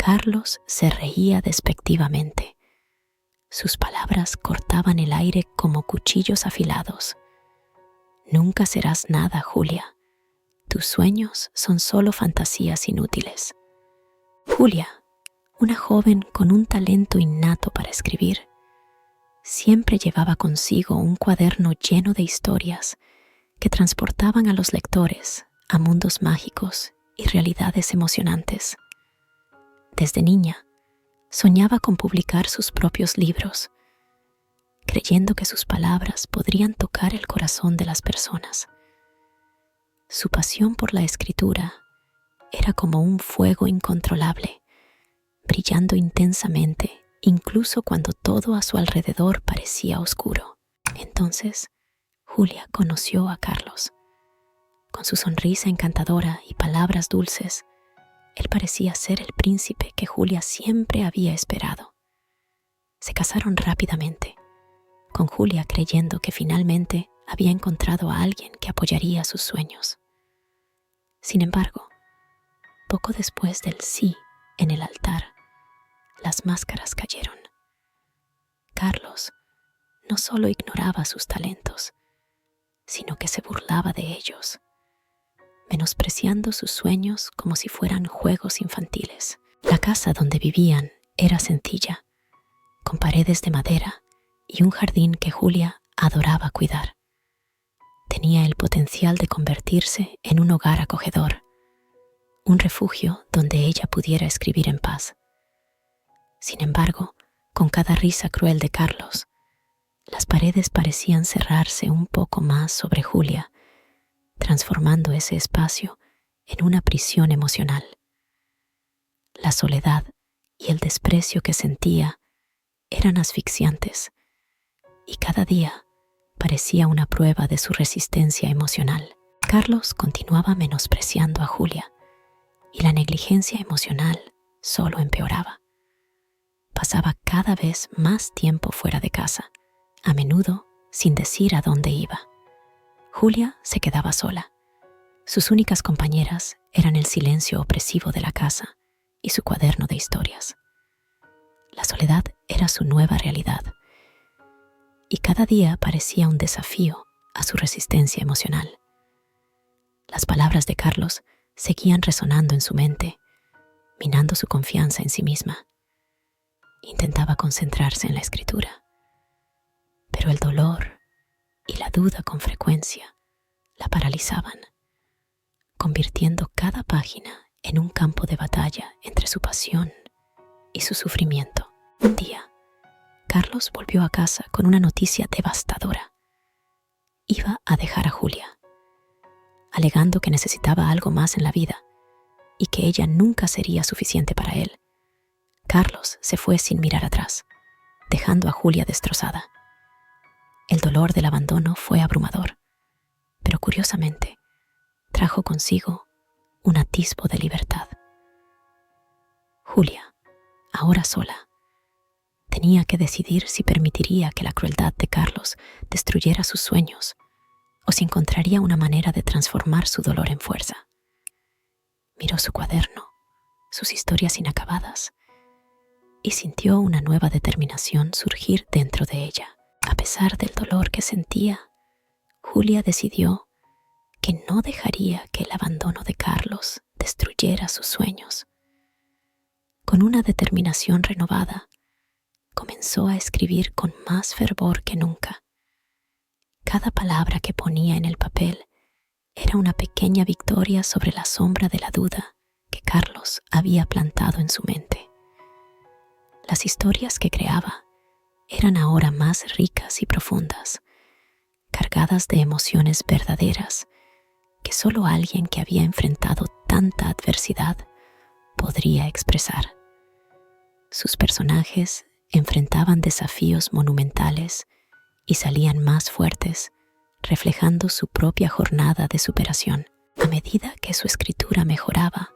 Carlos se reía despectivamente. Sus palabras cortaban el aire como cuchillos afilados. Nunca serás nada, Julia. Tus sueños son solo fantasías inútiles. Julia, una joven con un talento innato para escribir, siempre llevaba consigo un cuaderno lleno de historias que transportaban a los lectores a mundos mágicos y realidades emocionantes. Desde niña, soñaba con publicar sus propios libros, creyendo que sus palabras podrían tocar el corazón de las personas. Su pasión por la escritura era como un fuego incontrolable, brillando intensamente incluso cuando todo a su alrededor parecía oscuro. Entonces, Julia conoció a Carlos. Con su sonrisa encantadora y palabras dulces, él parecía ser el príncipe que Julia siempre había esperado. Se casaron rápidamente, con Julia creyendo que finalmente había encontrado a alguien que apoyaría sus sueños. Sin embargo, poco después del sí en el altar, las máscaras cayeron. Carlos no solo ignoraba sus talentos, sino que se burlaba de ellos, menospreciando sus sueños como si fueran juegos infantiles. La casa donde vivían era sencilla, con paredes de madera y un jardín que Julia adoraba cuidar. Tenía el potencial de convertirse en un hogar acogedor, un refugio donde ella pudiera escribir en paz. Sin embargo, con cada risa cruel de Carlos, las paredes parecían cerrarse un poco más sobre Julia, transformando ese espacio en una prisión emocional. La soledad y el desprecio que sentía eran asfixiantes, y cada día parecía una prueba de su resistencia emocional. Carlos continuaba menospreciando a Julia, y la negligencia emocional solo empeoraba. Pasaba cada vez más tiempo fuera de casa, a menudo sin decir a dónde iba. Julia se quedaba sola. Sus únicas compañeras eran el silencio opresivo de la casa y su cuaderno de historias. La soledad era su nueva realidad, y cada día parecía un desafío a su resistencia emocional. Las palabras de Carlos seguían resonando en su mente, minando su confianza en sí misma. Intentaba concentrarse en la escritura, pero el dolor y la duda con frecuencia la paralizaban, convirtiendo cada página en un campo de batalla entre su pasión y su sufrimiento. Un día, Carlos volvió a casa con una noticia devastadora. Iba a dejar a Julia, alegando que necesitaba algo más en la vida y que ella nunca sería suficiente para él. Carlos se fue sin mirar atrás, dejando a Julia destrozada. El dolor del abandono fue abrumador, pero curiosamente trajo consigo un atisbo de libertad. Julia, ahora sola, tenía que decidir si permitiría que la crueldad de Carlos destruyera sus sueños o si encontraría una manera de transformar su dolor en fuerza. Miró su cuaderno, sus historias inacabadas, y sintió una nueva determinación surgir dentro de ella. A pesar del dolor que sentía, Julia decidió que no dejaría que el abandono de Carlos destruyera sus sueños. Con una determinación renovada, comenzó a escribir con más fervor que nunca. Cada palabra que ponía en el papel era una pequeña victoria sobre la sombra de la duda que Carlos había plantado en su mente. Las historias que creaba eran ahora más ricas y profundas, cargadas de emociones verdaderas que solo alguien que había enfrentado tanta adversidad podría expresar. Sus personajes enfrentaban desafíos monumentales y salían más fuertes, reflejando su propia jornada de superación. A medida que su escritura mejoraba,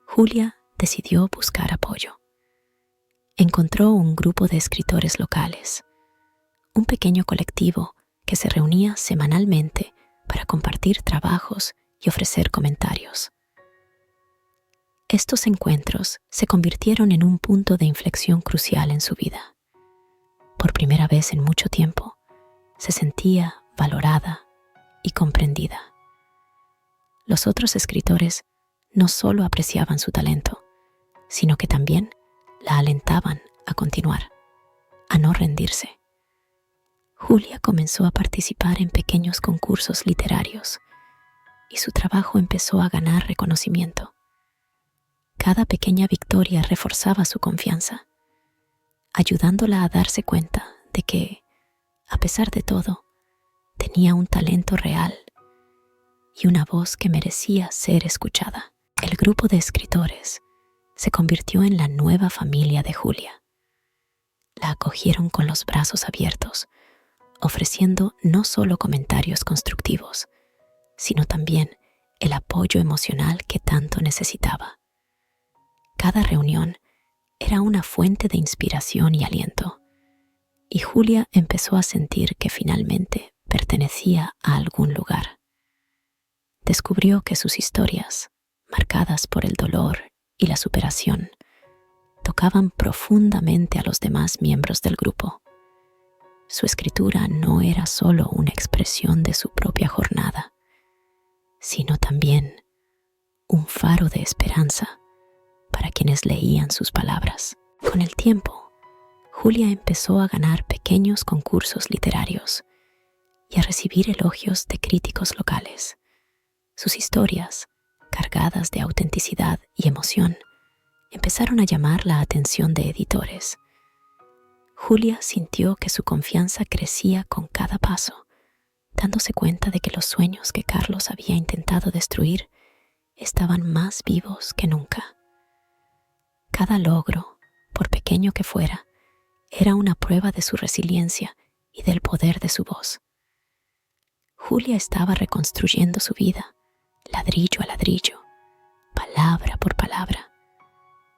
Julia decidió buscar apoyo. Encontró un grupo de escritores locales, un pequeño colectivo que se reunía semanalmente para compartir trabajos y ofrecer comentarios. Estos encuentros se convirtieron en un punto de inflexión crucial en su vida. Por primera vez en mucho tiempo, se sentía valorada y comprendida. Los otros escritores no solo apreciaban su talento, sino que también la alentaban a continuar, a no rendirse. Julia comenzó a participar en pequeños concursos literarios y su trabajo empezó a ganar reconocimiento. Cada pequeña victoria reforzaba su confianza, ayudándola a darse cuenta de que, a pesar de todo, tenía un talento real y una voz que merecía ser escuchada. El grupo de escritores se convirtió en la nueva familia de Julia. La acogieron con los brazos abiertos, ofreciendo no solo comentarios constructivos, sino también el apoyo emocional que tanto necesitaba. Cada reunión era una fuente de inspiración y aliento, y Julia empezó a sentir que finalmente pertenecía a algún lugar. Descubrió que sus historias, marcadas por el dolor y la superación, tocaban profundamente a los demás miembros del grupo. Su escritura no era solo una expresión de su propia jornada, sino también un faro de esperanza para quienes leían sus palabras. Con el tiempo, Julia empezó a ganar pequeños concursos literarios y a recibir elogios de críticos locales. Sus historias, cargadas de autenticidad y emoción, empezaron a llamar la atención de editores. Julia sintió que su confianza crecía con cada paso, dándose cuenta de que los sueños que Carlos había intentado destruir estaban más vivos que nunca. Cada logro, por pequeño que fuera, era una prueba de su resiliencia y del poder de su voz. Julia estaba reconstruyendo su vida, ladrillo a ladrillo, palabra por palabra,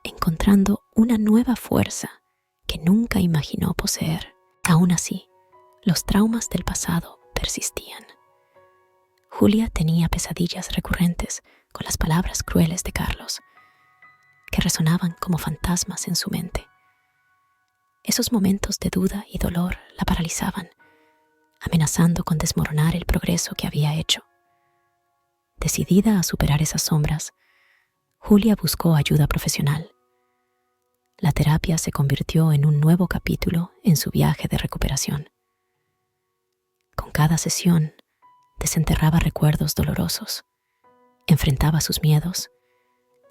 encontrando una nueva fuerza que nunca imaginó poseer. Aún así, los traumas del pasado persistían. Julia tenía pesadillas recurrentes con las palabras crueles de Carlos, que resonaban como fantasmas en su mente. Esos momentos de duda y dolor la paralizaban, amenazando con desmoronar el progreso que había hecho. Decidida a superar esas sombras, Julia buscó ayuda profesional. La terapia se convirtió en un nuevo capítulo en su viaje de recuperación. Con cada sesión, desenterraba recuerdos dolorosos, enfrentaba sus miedos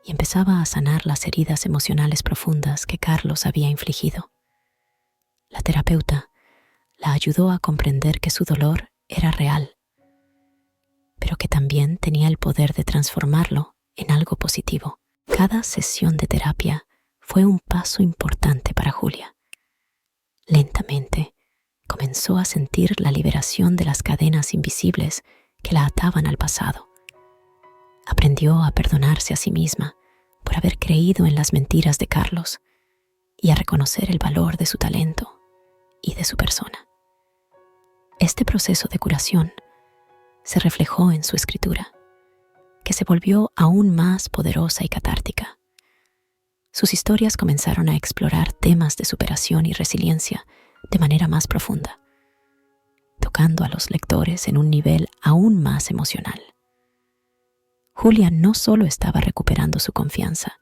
y empezaba a sanar las heridas emocionales profundas que Carlos había infligido. La terapeuta la ayudó a comprender que su dolor era real, pero que también tenía el poder de transformarlo en algo positivo. Cada sesión de terapia fue un paso importante para Julia. Lentamente, comenzó a sentir la liberación de las cadenas invisibles que la ataban al pasado. Aprendió a perdonarse a sí misma por haber creído en las mentiras de Carlos y a reconocer el valor de su talento y de su persona. Este proceso de curación se reflejó en su escritura, que se volvió aún más poderosa y catártica. Sus historias comenzaron a explorar temas de superación y resiliencia de manera más profunda, tocando a los lectores en un nivel aún más emocional. Julia no solo estaba recuperando su confianza,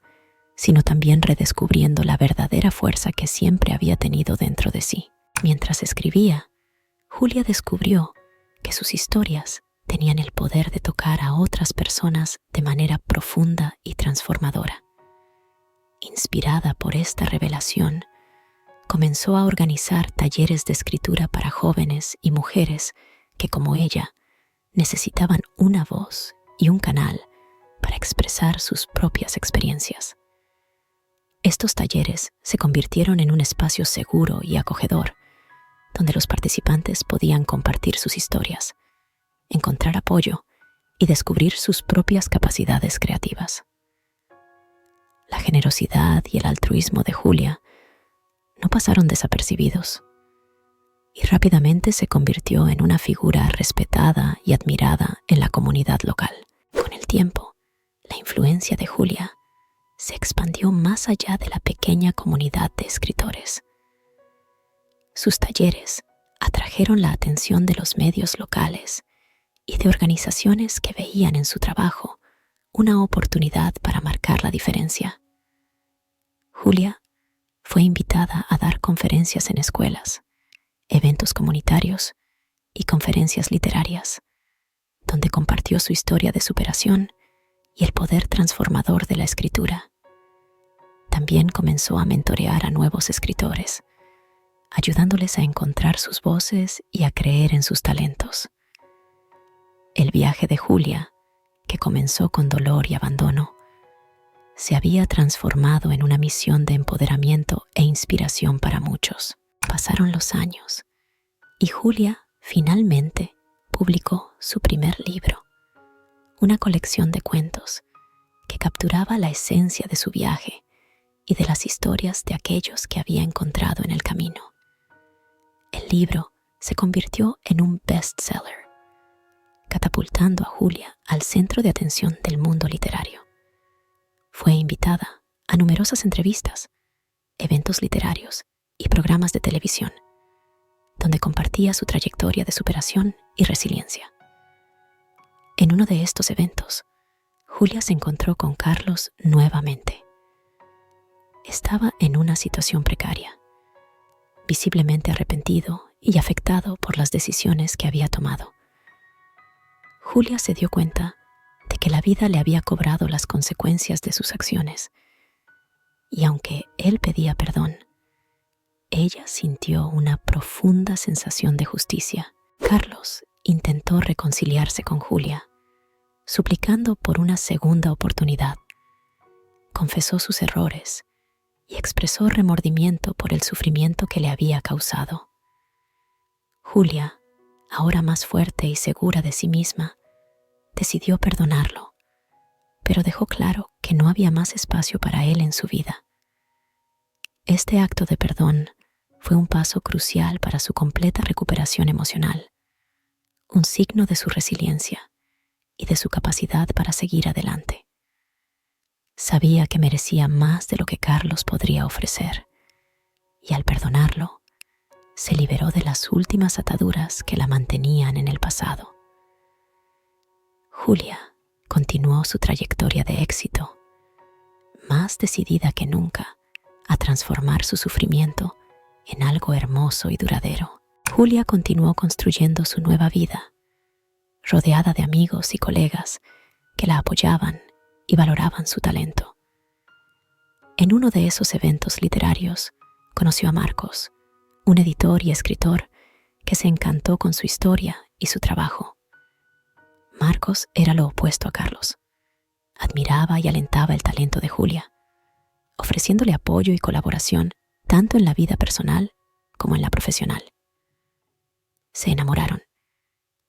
sino también redescubriendo la verdadera fuerza que siempre había tenido dentro de sí. Mientras escribía, Julia descubrió que sus historias tenían el poder de tocar a otras personas de manera profunda y transformadora. Inspirada por esta revelación, comenzó a organizar talleres de escritura para jóvenes y mujeres que, como ella, necesitaban una voz y un canal para expresar sus propias experiencias. Estos talleres se convirtieron en un espacio seguro y acogedor, donde los participantes podían compartir sus historias, encontrar apoyo y descubrir sus propias capacidades creativas. La generosidad y el altruismo de Julia no pasaron desapercibidos y rápidamente se convirtió en una figura respetada y admirada en la comunidad local. Con el tiempo, la influencia de Julia se expandió más allá de la pequeña comunidad de escritores. Sus talleres atrajeron la atención de los medios locales y de organizaciones que veían en su trabajo una oportunidad para marcar la diferencia. Julia fue invitada a dar conferencias en escuelas, eventos comunitarios y conferencias literarias, donde compartió su historia de superación y el poder transformador de la escritura. También comenzó a mentorear a nuevos escritores, ayudándoles a encontrar sus voces y a creer en sus talentos. El viaje de Julia, que comenzó con dolor y abandono, se había transformado en una misión de empoderamiento e inspiración para muchos. Pasaron los años y Julia finalmente publicó su primer libro, una colección de cuentos que capturaba la esencia de su viaje y de las historias de aquellos que había encontrado en el camino. El libro se convirtió en un bestseller, catapultando a Julia al centro de atención del mundo literario. Fue invitada a numerosas entrevistas, eventos literarios y programas de televisión, donde compartía su trayectoria de superación y resiliencia. En uno de estos eventos, Julia se encontró con Carlos nuevamente. Estaba en una situación precaria, visiblemente arrepentido y afectado por las decisiones que había tomado. Julia se dio cuenta de que la vida le había cobrado las consecuencias de sus acciones, y aunque él pedía perdón, ella sintió una profunda sensación de justicia. Carlos intentó reconciliarse con Julia, suplicando por una segunda oportunidad. Confesó sus errores y expresó remordimiento por el sufrimiento que le había causado. Julia, ahora más fuerte y segura de sí misma, decidió perdonarlo, pero dejó claro que no había más espacio para él en su vida. Este acto de perdón fue un paso crucial para su completa recuperación emocional, un signo de su resiliencia y de su capacidad para seguir adelante. Sabía que merecía más de lo que Carlos podría ofrecer, y al perdonarlo, se liberó de las últimas ataduras que la mantenían en el pasado. Julia continuó su trayectoria de éxito, más decidida que nunca a transformar su sufrimiento en algo hermoso y duradero. Julia continuó construyendo su nueva vida, rodeada de amigos y colegas que la apoyaban y valoraban su talento. En uno de esos eventos literarios, conoció a Marcos, un editor y escritor que se encantó con su historia y su trabajo. Marcos era lo opuesto a Carlos. Admiraba y alentaba el talento de Julia, ofreciéndole apoyo y colaboración tanto en la vida personal como en la profesional. Se enamoraron,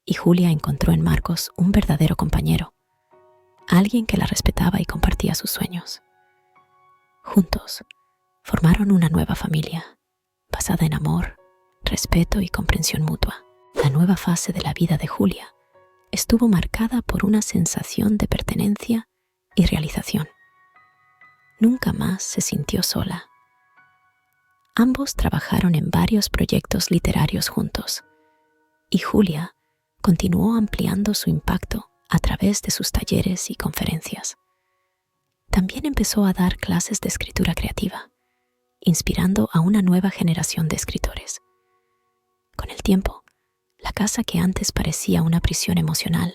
y Julia encontró en Marcos un verdadero compañero, alguien que la respetaba y compartía sus sueños. Juntos, formaron una nueva familia, basada en amor, respeto y comprensión mutua. La nueva fase de la vida de Julia estuvo marcada por una sensación de pertenencia y realización. Nunca más se sintió sola. Ambos trabajaron en varios proyectos literarios juntos, y Julia continuó ampliando su impacto a través de sus talleres y conferencias. También empezó a dar clases de escritura creativa, inspirando a una nueva generación de escritores. Con el tiempo, la casa que antes parecía una prisión emocional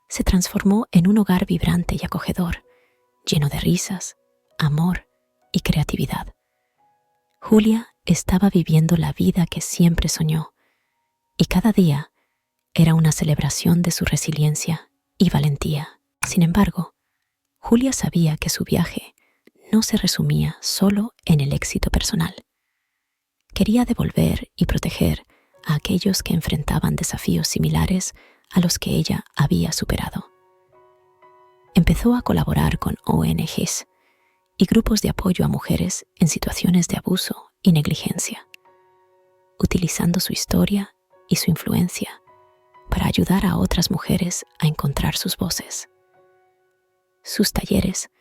se transformó en un hogar vibrante y acogedor, lleno de risas, amor y creatividad. Julia estaba viviendo la vida que siempre soñó, y cada día era una celebración de su resiliencia y valentía. Sin embargo, Julia sabía que su viaje no se resumía solo en el éxito personal. Quería devolver y proteger a aquellos que enfrentaban desafíos similares a los que ella había superado. Empezó a colaborar con ONGs y grupos de apoyo a mujeres en situaciones de abuso y negligencia, utilizando su historia y su influencia para ayudar a otras mujeres a encontrar sus voces. Sus talleres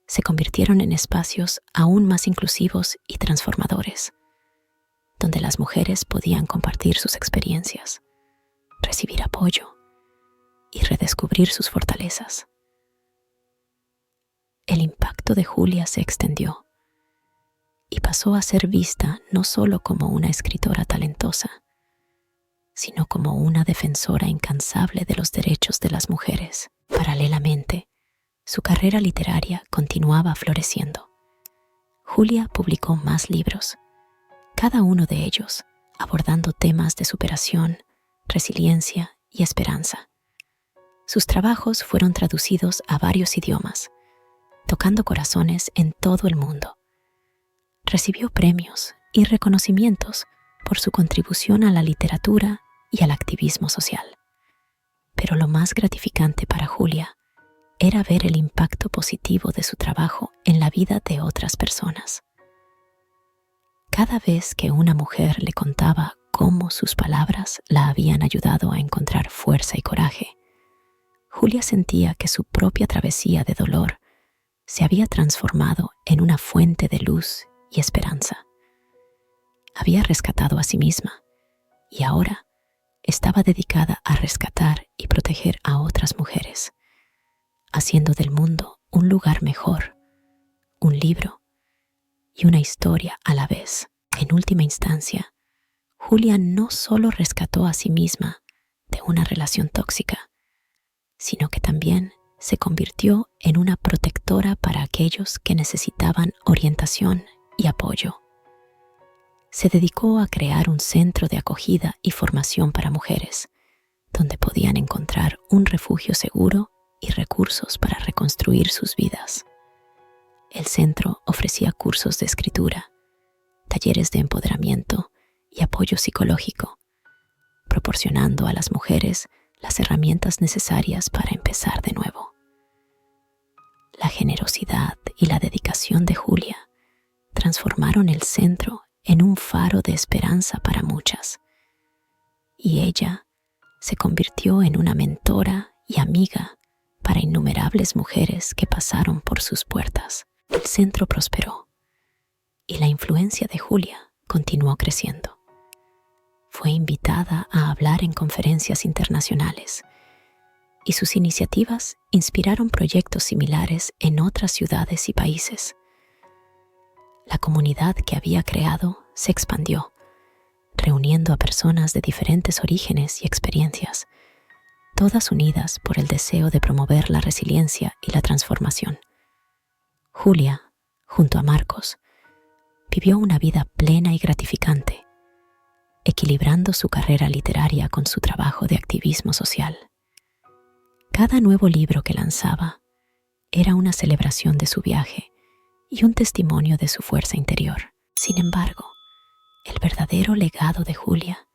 se convirtieron en espacios aún más inclusivos y transformadores, donde las mujeres podían compartir sus experiencias, recibir apoyo y redescubrir sus fortalezas. El impacto de Julia se extendió y pasó a ser vista no solo como una escritora talentosa, sino como una defensora incansable de los derechos de las mujeres. Paralelamente, su carrera literaria continuaba floreciendo. Julia publicó más libros, cada uno de ellos abordando temas de superación, resiliencia y esperanza. Sus trabajos fueron traducidos a varios idiomas, tocando corazones en todo el mundo. Recibió premios y reconocimientos por su contribución a la literatura y al activismo social. Pero lo más gratificante para Julia era ver el impacto positivo de su trabajo en la vida de otras personas. Cada vez que una mujer le contaba cómo sus palabras la habían ayudado a encontrar fuerza y coraje, Julia sentía que su propia travesía de dolor se había transformado en una fuente de luz y esperanza. Había rescatado a sí misma y ahora estaba dedicada a rescatar y proteger a otras mujeres, haciendo del mundo un lugar mejor, un libro y una historia a la vez. En última instancia, Julia no solo rescató a sí misma de una relación tóxica, sino que también se convirtió en una protectora para aquellos que necesitaban orientación y apoyo. Se dedicó a crear un centro de acogida y formación para mujeres, donde podían encontrar un refugio seguro y recursos para reconstruir sus vidas. El centro ofrecía cursos de escritura, talleres de empoderamiento y apoyo psicológico, proporcionando a las mujeres las herramientas necesarias para empezar de nuevo. La generosidad y la dedicación de Julia transformaron el centro en un faro de esperanza para muchas, y ella se convirtió en una mentora y amiga para innumerables mujeres que pasaron por sus puertas. El centro prosperó y la influencia de Julia continuó creciendo. Fue invitada a hablar en conferencias internacionales y sus iniciativas inspiraron proyectos similares en otras ciudades y países. La comunidad que había creado se expandió, reuniendo a personas de diferentes orígenes y experiencias, todas unidas por el deseo de promover la resiliencia y la transformación. Julia, junto a Marcos, vivió una vida plena y gratificante, equilibrando su carrera literaria con su trabajo de activismo social. Cada nuevo libro que lanzaba era una celebración de su viaje y un testimonio de su fuerza interior. Sin embargo, el verdadero legado de Julia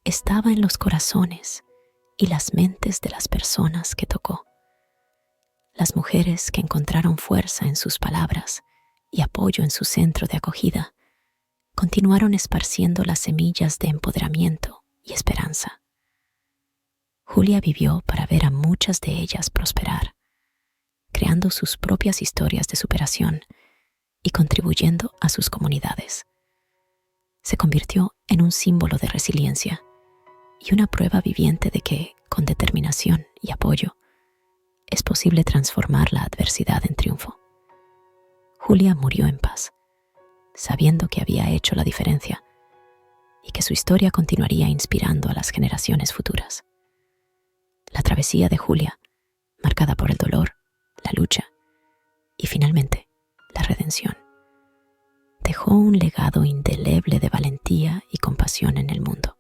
estaba en los corazones y las mentes de las personas que tocó. Las mujeres que encontraron fuerza en sus palabras y apoyo en su centro de acogida continuaron esparciendo las semillas de empoderamiento y esperanza. Julia vivió para ver a muchas de ellas prosperar, creando sus propias historias de superación y contribuyendo a sus comunidades. Se convirtió en un símbolo de resiliencia y una prueba viviente de que, con determinación y apoyo, es posible transformar la adversidad en triunfo. Julia murió en paz, sabiendo que había hecho la diferencia y que su historia continuaría inspirando a las generaciones futuras. La travesía de Julia, marcada por el dolor, la lucha y finalmente la redención, dejó un legado indeleble de valentía y compasión en el mundo.